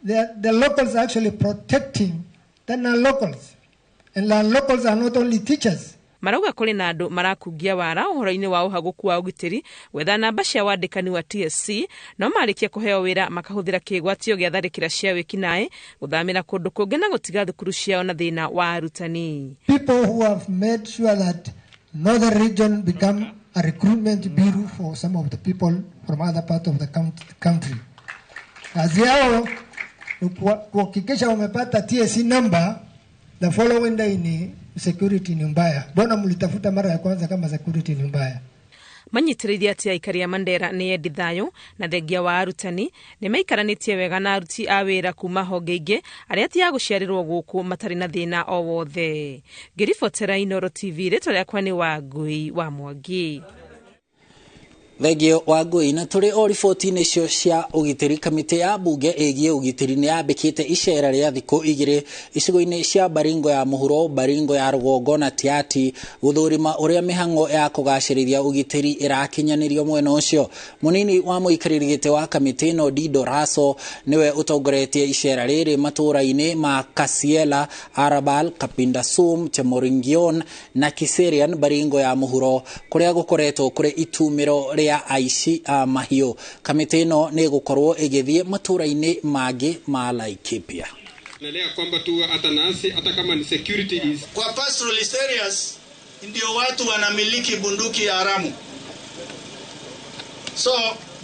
the locals are actually protecting the non-locals. And non-locals are not only teachers. Marauga kũrĩ na andũ marakungia wara ũhoro-inĩ wa ũhagũku wa ũgitĩri gwetha namba cia wandĩkani wa TSC no marĩkia kũheo wĩra makahũthĩra kĩgwatio gĩa tharĩkĩra cia wĩkinaĩ gũthamĩra kũndũ kũngĩ na gũtiga thukuru ciao na thĩna wa arutani. People who have made sure that northern region become a recruitment bureau for some of the people from other parts of the country. Kazi yao kuhakikisha wamepata TSC number, the following day ni security ni mbaya. Mbona mlitafuta mara ya kwanza kama security ni mbaya? Manyitĩrĩirie atĩ aikari a Mandera nĩ endi thayũ na thengia wa arutani nĩ maikaranĩtie wega na aruti a wĩra kuma honge ingĩ arĩa ti a gũciarĩrwo gũkũ matarĩ na thĩna o wothe. Ngĩribotera Inooro TV, rĩtwa rĩakwa nĩ Wangui wa Mwangi. Thegio wa Ngui, na tũrĩ o riboti-inĩ icio cia ũgitĩri, kamĩtĩ ya mbunge ĩgiĩ ũgitĩri nĩ yambĩkĩte icera rĩa thikũ igĩrĩ icigo-inĩ cia Baringo ya mũhuro, Baringo ya rũgongo na Tiati gũthũrima ũrĩa mĩhang'o ya kũgacĩrithia ũgitĩri ĩrakinyanĩrio mwena ũcio. Mũnini wa mũikarĩri gĩtĩ wa kamĩtĩ ĩno Dido Raso nĩwe ũtongoretie icera rĩrĩ matũũra-inĩ ma Kasiela, Arabal, Kapindasum, Chemoringion na Kiserian Baringo ya mũhuro kũrĩa gũkoretwo kũrĩ itumĩro rĩa aici a mahiũ. Kamĩtĩ ĩno nĩ gũkorwo ĩgĩthiĩ matũũra-inĩ mangĩ ma Laikipia. Naelea kwamba tu hata nasi hata kama ni security is kwa pastoralist areas ndio watu wanamiliki bunduki haramu. So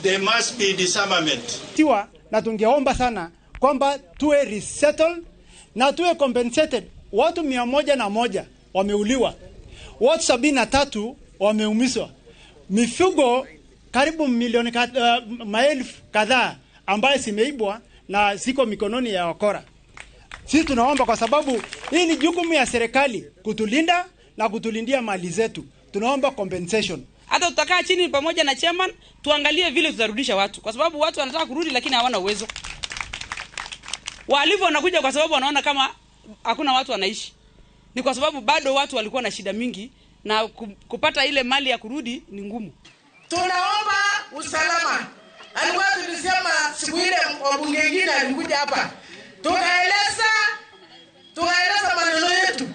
there must be disarmament. Tiwa na tungeomba sana kwamba tuwe resettled na tuwe compensated. Watu 101 wameuliwa. Watu 73 wameumizwa. Mifugo karibu milioni maelfu kadhaa ambaye simeibwa na siko mikononi ya wakora. Sisi tunaomba kwa sababu hii ni jukumu ya serikali kutulinda na kutulindia mali zetu. Tunaomba compensation. Hata tutakaa chini pamoja na chairman tuangalie vile tutarudisha watu, kwa sababu watu wanataka kurudi lakini hawana uwezo. Walivu wanakuja kwa sababu wanaona kama hakuna watu wanaishi. Ni kwa sababu bado watu walikuwa na shida mingi na kupata ile mali ya kurudi ni ngumu. Tunaomba usalama. Alikuwa tulisema siku ile wabunge wengine alikuja hapa. Tukaeleza maneno yetu.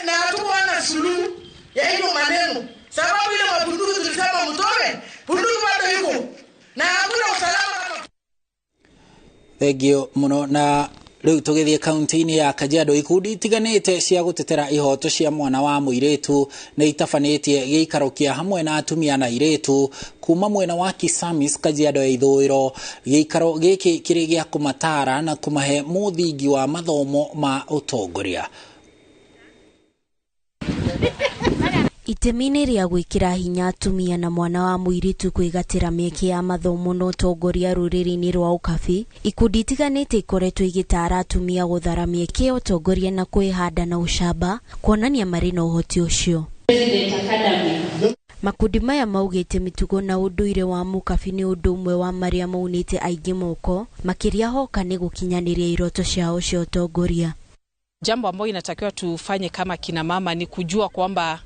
Na hatukuwa na suluhu ya hiyo maneno. Sababu ile mabunduki tulisema mtoe, bunduki bado yuko. Na hakuna usalama. Thegio muno. Na rĩu tũgĩthiĩ kaunti-inĩ ya Kajiado, ikundi itiganĩte cia gũtetera ihoto cia mwana wa mũirĩtu nĩ itabanĩtie gĩikaro kĩa hamwe na atumia na airĩtu kuma mwena wa Kisamis, Kajiado ya ithũĩro. Gĩikaro gĩkĩ kĩrĩ gĩa kũmatara na kũmahe mũthingi wa mathomo ma ũtongoria. Itemi-inĩ rĩa gwĩkĩra hinya atumia na mwana wa mũirĩtu kwĩgatĩra mĩeke ya mathomo na ũtongoria rũrĩrĩ-inĩ rwa ũkabi, ikundi itiganĩte ikoretwo igĩtara atumia gũthara mĩeke ya ũtongoria na kwĩhanda na ũcamba, kuonania marĩ na ũhoti ũcio. Makundi maya maugĩte mĩtugo na ũndũire wa mũkabi nĩ ũndũ ũmwe wa marĩa maunĩte aingĩ moko, makĩria hoka nĩ gũkinyanĩria iroto ciao cia ũtongoria. Jambo ambalo inatakiwa tufanye kama kina mama ni kujua kwamba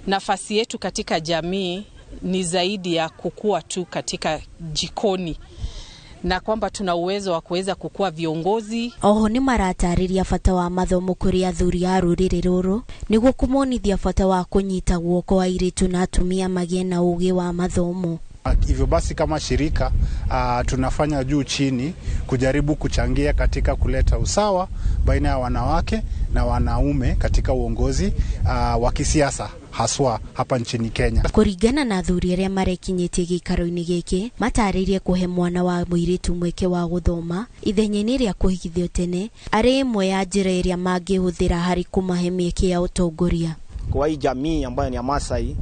nafasi yetu katika jamii ni zaidi ya kukua tu katika jikoni, na kwamba tuna uwezo wa kuweza kukua viongozi. Oho ni maratarĩria bata wa mathomo kũrĩ athuri a rũrĩrĩ rũrũ nĩguo kũmonithia bata wa kũnyita guoko wa airĩtu na atumia magĩe na ũgĩ wa mathomo. Hivyo basi kama shirika tunafanya juu chini kujaribu kuchangia katika kuleta usawa baina ya wanawake na wanaume katika uongozi wa kisiasa haswa hapa nchini Kenya. Kuringana na athuri aria marekinyitie gikaro-ini giki mataririe kuhe mwana wa muiritu mweke wa guthoma ithenyaini ria kuhigithio tene ari imwe ya njira iria mangihuthira hari kumahe mieke ya utongoria. Kwa hii jamii ambayo ni ya Masai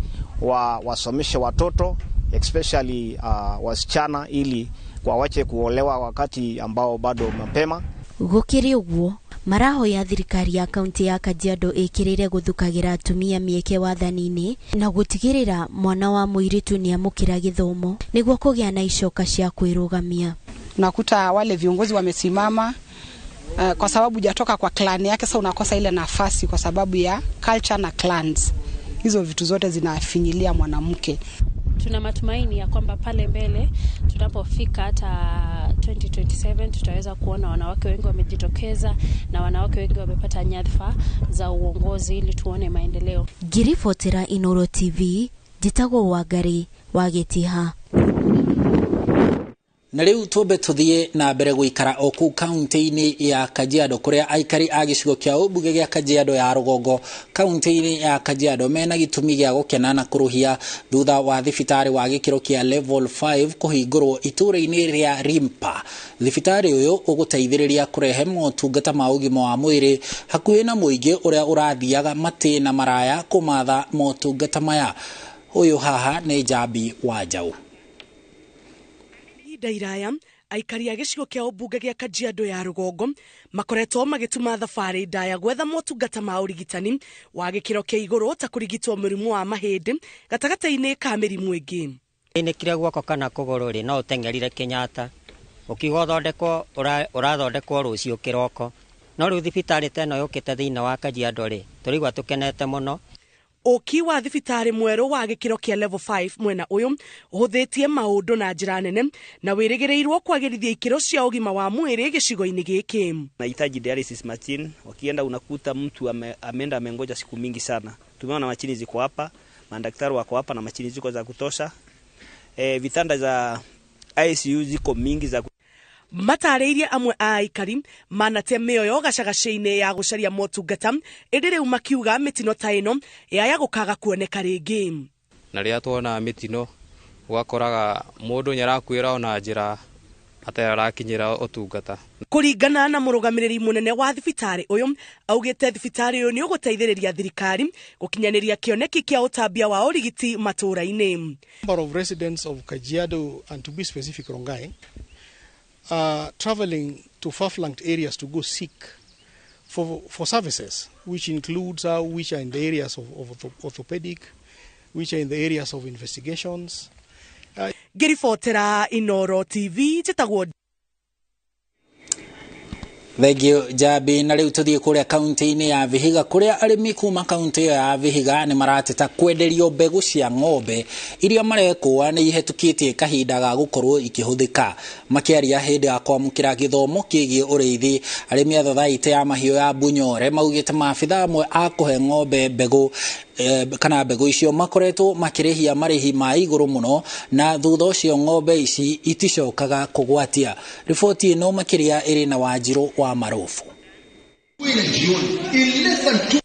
wasomeshe watoto especially wasichana ili wawache kuolewa wakati ambao bado mapema. Gukiri uguo Mĩaraho ya thirikari ya kaunti ya Kajiado ikirire guthukagira atumia mieke wathanini na gutigirira mwana wa muiritu ni amukira githomo niguo kugia na icoka cia kwirugamia. Unakuta wale viongozi wamesimama kwa sababu hujatoka kwa clan yake, sasa unakosa ile nafasi kwa sababu ya culture na clans. Hizo vitu zote zinafinyilia mwanamke. Tuna matumaini ya kwamba pale mbele tunapofika hata 2027 tutaweza kuona wanawake wengi wamejitokeza na wanawake wengi wamepata nyadhifa za uongozi ili tuone maendeleo. Ngiribotera Inooro TV, Jitago Wangari wa Gĩtĩha. Na riu twambe tuthie na mbere guikara oku kaunti-ini ya Kajiado kuria aikari a gicigo kia ubunge gia Kajiado ya Rugongo kaunti-ini ya Kajiado mena gitumi gia gukena na kuruhia thutha wa thibitari wa gikiro kia level 5 kuhingurwo itura-ini ria Rimpa. Thibitari uyu uguteithiriria kurehe motungata ma ugima wa mwiri hakuhi na muingi uria urathiaga matina maraya kumatha motungata maya. Uyu haha ni Jabi Wanjau. Dairaya aikari a gicigo kia ubunge gia Kajiado ya Rugongo makoretwo magituma thabari ndaya gwetha motungata ma urigitani wa gikiro kia iguru ta kurigitwo murimu wa mahindi gatagata-ini ka mirimu ingi. Ine kire guoko kana kuguru ri no utengerire Kenyatta ukigo thondekwo urathondekwo rucio kiroko no riu thibitari teno yukite thiina wa Kajiado ri turigwa tukenete muno. Oki wa thibitari mweru wa gikiro kia level 5 mwena uyu uhuthitie maundu na njira nene na wirigirirwo kwagirithia ikiro cia ugima wa mwiri gicigo-ini giki. Nahitaji dialysis machine, wakienda unakuta mtu ameenda amengoja siku mingi sana. Tumeona machini ziko hapa, madaktari wako hapa na machini ziko za kutosha. Vitanda za ICU ziko mingi za matariirie amwe a aikari manate mioyo gacagaci-ini ya gucaria motungata indi riu makiuga mitino ta ino yaya gukaga kuoneka ringi. Na ria tuona mitino wakoraga mundu nyarakwira ona njira atarakinyira utungata. Kuringana na murugamiriri munene wa thibitari uyu augite thibitari uyu ni uguteithiriria thirikari gukinyaniria kioneki kia utambia wa urigiti matura-ini. Number of residents of Kajiado and to be specific Rongai traveling to far-flanked areas to go seek for services, which includes which are in the areas of orthopedic, which are in the areas of investigations. Ngiribotera Inooro TV, Jitagwo. Thegio Jabi. Na riu tuthie kuria kaunti-ini ya Vihiga kuria arimi kuma kaunti ya Vihiga ni marateta kwenderio mbegu cia ng'ombe iria marekwa ni ihetukitie kahinda ga gukorwo ikihuthika. Makiaria hindi ya kwamukira githomo kigie uriithi, arimi athathaite ya mahiu ya Bunyore maugite maabitha amwe a kuhe ng'ombe mbegu kana mbegu icio makoretwo makirihia marihi ma iguru muno na thutha ucio ng'ombe ici iticokaga kugwatia. Riboti ino makiria iri na Wanjiru wa Marofu.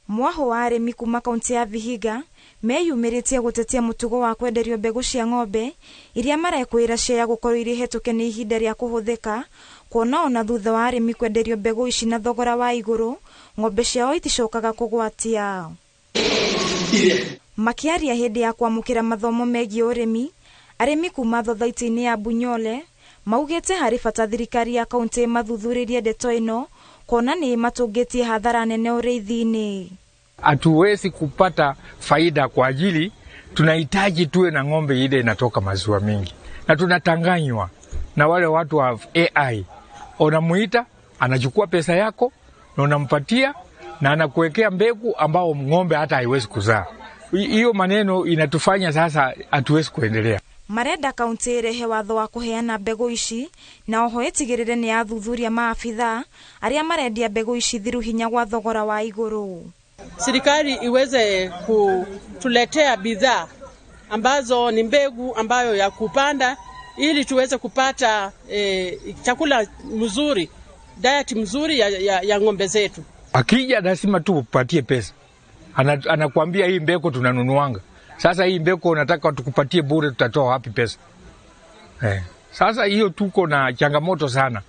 Mwaho wa arimi kuma kaunti ya Vihiga meyumiritie gutetia mutugo wa kwenderio mbegu cia ng'ombe iria marekwira cia gukorwo iri hetuke ni ihinda ria kuhuthika, kuona ona thutha wa arimi kwenderio mbegu ici na thogora wa iguru ng'ombe ciao iticokaga kugwatia. Makiaria hindi ya kwamukira mathomo megie urimi, arimi kuma thothaiti-ini ya Bunyole maugite hari bata thirikari ya kaunti mathuthuririe ndeto ino kuona ni matungitie hadhara nene uriithi-ini. Hatuwezi kupata faida kwa ajili tunahitaji tuwe na ng'ombe ile inatoka maziwa mingi, na tunatanganywa na wale watu wa AI. Unamuita anachukua pesa yako na unampatia na anakuwekea mbegu ambao ng'ombe hata haiwezi kuzaa. Hiyo maneno inatufanya sasa hatuwezi kuendelea. Marenda kaunti irehe watho wa kuheana mbegu ici na oho itigirire ni athuthuria maafitha aria marendia mbegu ici thiru hinya gwa thogora wa iguru. Serikali iweze kutuletea bidhaa ambazo ni mbegu ambayo ya kupanda ili tuweze kupata chakula mzuri, diet mzuri ya ng'ombe zetu. Akija lazima tu upatie pesa anakuambia hii mbeko tunanunuanga. Sasa hii mbeko unataka tukupatie bure, tutatoa wapi pesa? Sasa hiyo tuko na changamoto sana.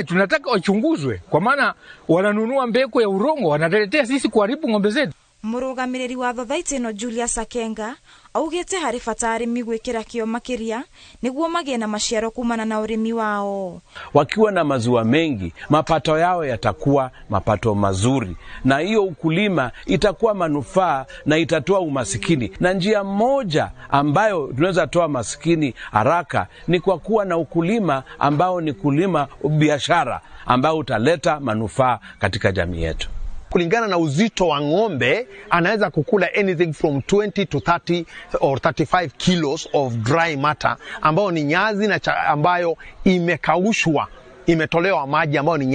Tunataka wachunguzwe kwa maana wananunua mbeko ya urongo, wanaletea sisi kuharibu ng'ombe zetu. Murugamiriri wa thothaiti ino Julius Akenga augite hari bata arimi gwikira kio makiria niguo magie na maciaro kumana na urimi wao. Wakiwa na maziwa mengi, mapato yao yatakuwa mapato mazuri, na hiyo ukulima itakuwa manufaa na itatoa umasikini. Na njia moja ambayo tunaweza toa masikini haraka ni kwa kuwa na ukulima ambao ni kulima biashara ambao utaleta manufaa katika jamii yetu. Kulingana na uzito wa ng'ombe, anaweza kukula anything from 20 to 30 or 35 kilos of dry matter, ambao ni nyazi na ambayo imekaushwa, imetolewa maji ambayo ni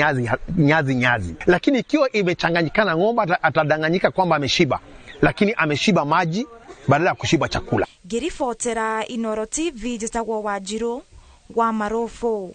nyazi. Lakini ikiwa imechanganyikana, ng'ombe atadanganyika kwamba ameshiba, lakini ameshiba maji badala ya kushiba chakula. Ngiribotera Inooro TV jitagwo Wanjiru wa Marofo.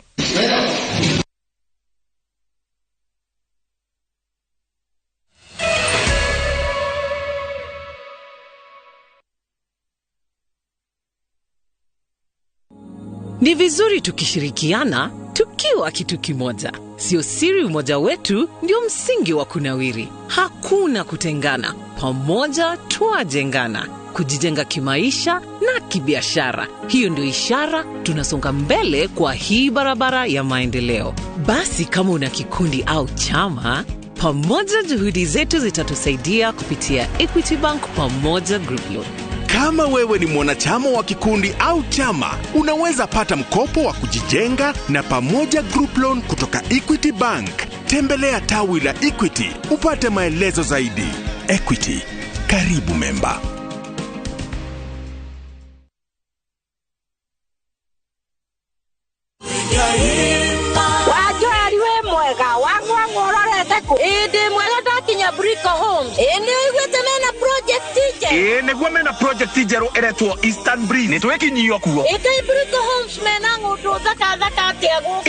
Ni vizuri tukishirikiana, tukiwa kitu kimoja. Sio siri, umoja wetu ndio msingi wa kunawiri. Hakuna kutengana, pamoja tuajengana, kujijenga kimaisha na kibiashara. Hiyo ndio ishara tunasonga mbele kwa hii barabara ya maendeleo. Basi kama una kikundi au chama, pamoja juhudi zetu zitatusaidia kupitia Equity Bank Pamoja Group Loan. Kama wewe ni mwanachama wa kikundi au chama, unaweza pata mkopo wa kujijenga na Pamoja Group Loan kutoka Equity Bank. Tembelea tawi la Equity upate maelezo zaidi. Equity, karibu memba. Negwa mena project jero eretwo Eastern Breeze. Nitweki nyiyo kuo. Brico Homes mena ngudo thaka atiago.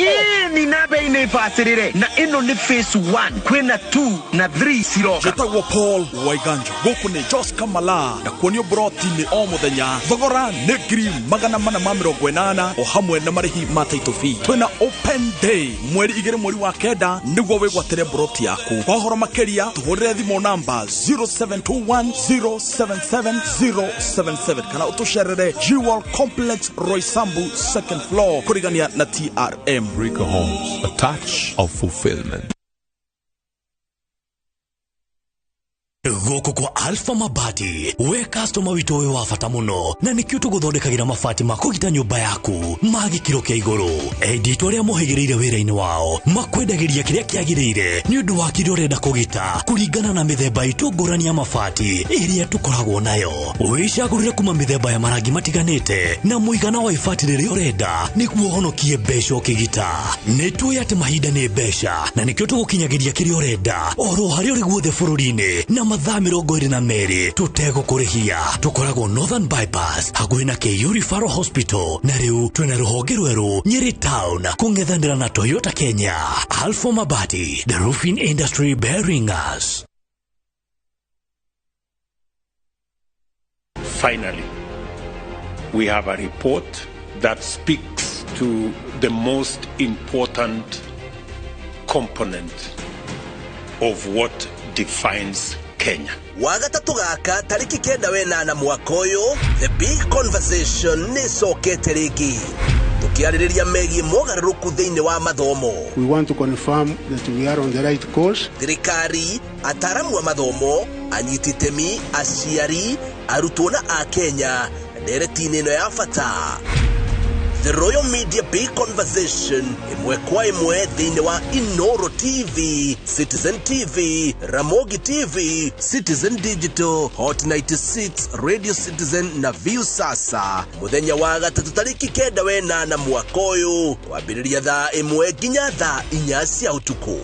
Ni nabe ine fasirire. Na ino ni phase 1. Kwena 2 na 3 siroka. Jetagwo Paul Waiganjo. Goku ni Jos Kamala. Na kuonio broti ni o muthenya. Thogora ni ngiri magana mana ma 80 o hamwe na marihi ma title fee. Twina open day. Mweri 2 mweri wa kenda niguo wigwatere broti yaku. Kwa horo makeria tuhurire thimo namba 0721077077 kana utusherere Jewel Complex Roysambu 2nd floor kurigania na TRM. Brico Homes, a touch of fulfillment. Goko kwa Alpha Mabati, we customer wito we wafata muno, na nikio tuguthondekagira mabati makugita nyumba yaku magikiro kia iguru. Edito aria mohegereire wira-ini wao makwendagiria kiria kiagirire ni undu wa kiria urenda kugita kuringana na mithemba itungurani ya mabati iria tukoragwo nayo. Wicagurire kuma mithemba ya marangi matiganite na muigana wa ibati riria urenda niguo honokie mbeca ukigita. Nitwe ati mahinda ni mbeca na nikio tugukinyagiria kiria urenda oro haria uri guothe bururi-ini na mathaa 22 tutegũkũrĩhia. Tukoragwo Northern Bypass hakuhĩ na KU Referral Hospital, na rĩu twĩna rũhonge rwerũ Nyeri Town kũng'ethanĩra na Toyota Kenya. Alpha Mabati, the roofing industry bearing us. Finally, we have a report that speaks to the most important component of what defines Kenya. Wagatatu gaka tariki 9 mwaka uyu, the big conversation ni sokete rigi tukiaririria megi mogaruku thiini wa mathomo. We want to confirm that we are on the right course. Thirikari, ataramu wa mathomo, anyititemi, aciari, arutwo na a Kenya nderetini ino ya fata. The Royal Media Big Conversation imwe kwa imwe thiini wa Inooro TV, Citizen TV, Ramogi TV, Citizen Digital, Hot 96, Radio Citizen na View Sasa. Muthenya wa gatatu tariki 9 mwaka uyu kwambiriria thaa 1 nginya thaa 4 cia utuku.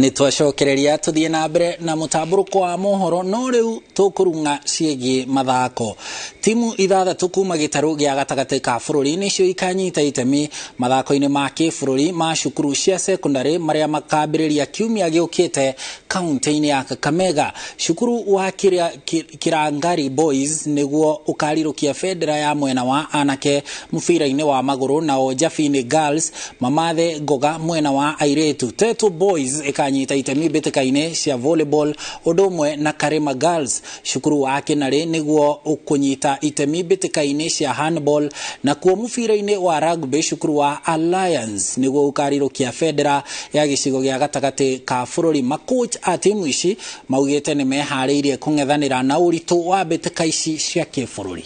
ni twacokereria tuthie na mbere na mutamburuko wa mohoro no riu tukurunga ciegi mathako. Timu ithathatu kuma gitaru gia gatagati ka bururi nicio ikanyita itemi mathako-ini ma kibũrũri ma cukuru cia secondary maria makambĩrĩria kiumia giukite kaunti-ini ya Kakamega. Cukuru wa Kirangari Boys niguo ukarirukia federa ya mwena wa anake mubira-ini wa maguru na Ojafini Girls mamathe Ngoga mwena wa airetu. Tetu Boys ikanyita itemi mbĩtĩka-inĩ cia volleyball ũndũmwe na Karema Girls. Cukuru wa Kinari niguo ukunyita itemi mbĩtĩka-inĩ cia handball na kuo mubira-inĩ wa rugby cukuru wa Alliance niguo ukarirukia federa ya gicigo gia gatagati ka bũrũri. Makoach a timu ici maugite ni meharĩirie kũng'ethanĩra na ũritũ wa mbĩtĩka ici cia kĩbũrũri.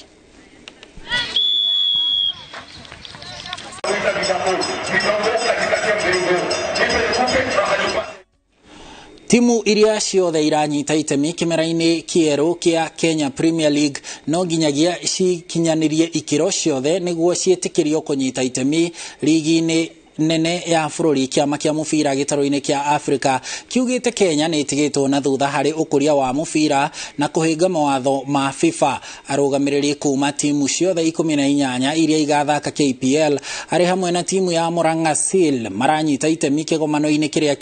Timu iria ciothe iranyita itemi kimera-ini kieru kia Kenya Premier League no nginyagia cikinyanirie ikiro ciothe niguo cietikirio kunyita itemi ligi-ini nene ya bũrũri. Kĩama kĩa mũbira gĩtaro-inĩ kĩa Africa kiugĩte Kenya nĩ ĩtigĩtwo na thutha harĩ ũkũria wa mũbira na kũhinga mawatho ma FIFA. Arũgamĩrĩri kuma timu ciothe 18 iria igathaka KPL arĩ hamwe na timu ya Murang'a Seal maranyita itemi kĩgomano-inĩ kĩrĩa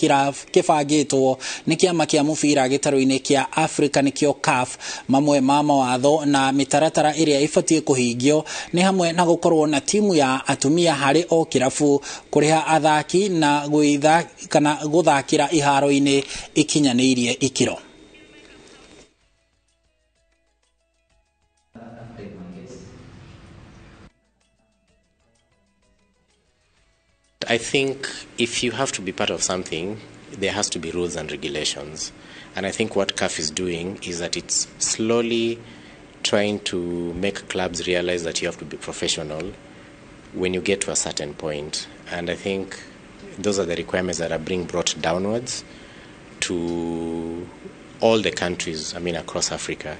kĩbangĩtwo nĩ kĩama kĩa mũbira gĩtaro-inĩ kĩa Africa nĩkĩo CAF. Mamwe ma mawatho na mĩtaratara ĩrĩa ĩbatiĩ kũhingio nĩ hamwe na gũkorwo na timu ya atumia harĩ o kĩrabu, kũrĩha athaki na gũthakĩra iharo-inĩ ikinyanĩirie ikiro. I think if you have to be part of something, there has to be rules and regulations. And I think what CAF is doing is that it's slowly trying to make clubs realize that you have to be professional when you get to a certain point. And I think those are the requirements that are being brought downwards to all the countries, across Africa.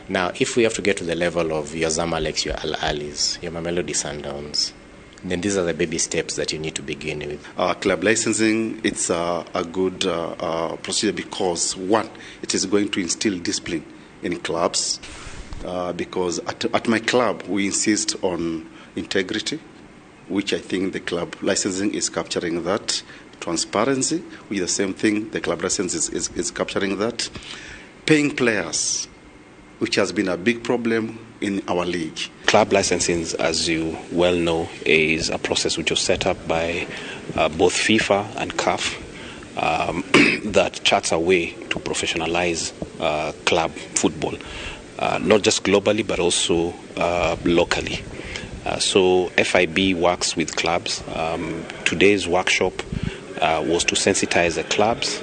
Now, if we have to get to the level of your Zamaleks, your Al Ahlis, your Mamelodi Sundowns, then these are the baby steps that you need to begin with. Club licensing, it's a good procedure because, one, it is going to instill discipline in clubs because at my club, we insist on integrity, which I think the club licensing is capturing that. Transparency, with the same thing, the club license is capturing that. Paying players, which has been a big problem in our league. Club licensing, as you well know, is a process which was set up by both FIFA and CAF that charts a way to professionalize club football, not just globally but also locally. So FIB works with clubs. Today's workshop was to sensitize the clubs.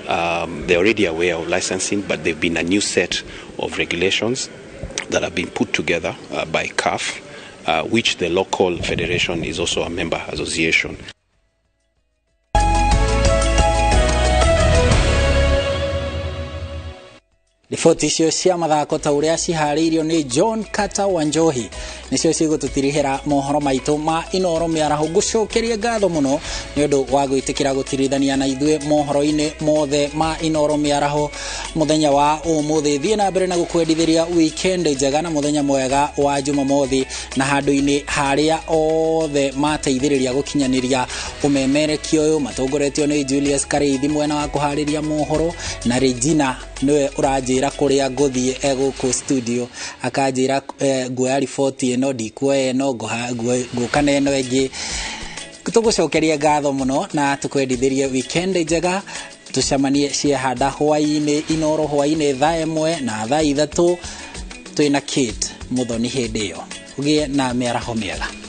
They're already aware of licensing, but there've been a new set of regulations that have been put together by CAF, which the local federation is also a member association. Riboti icio cia mathako ta uria ciharĩirio ni John Kata Wanjohi nicio cigũtũtirihĩra mohoro maitũ ma Inooro Mĩaraho. Ngũcokeria ngatho mũno nĩ ũndũ wa gwĩtĩkĩra gũtirithania na ithuĩ mohoro-inĩ mothe ma Inooro Mĩaraho mũthenya wa ũmũthĩ. Thiĩ na mbere na gũkwendithĩria weekend njega na mũthenya mwega wa Jumamothi na handũ-inĩ harĩa othe mateithĩrĩria gũkinyanĩria ũmemerekia ũyũ matongoretio nĩ Julius Kareithi mwena wa kũharĩria mohoro na Regina niwe ũranjĩra kũrĩa ngũthiĩ gũkũ studio akanjĩra nguoya riboti ĩno ndikuoya ĩno ngũka na ĩno ĩngĩ. Tũgũcokeria ngatho mũno na tũkwendithĩrie weekend njega. Tucemanie ciehanda hwaĩ-inĩ Inooro hwaĩ-inĩ thaa 1 na thaa 3 twĩna Kate Muthoni hĩndĩ ĩyo. Ũgĩe na mĩaraho mĩega.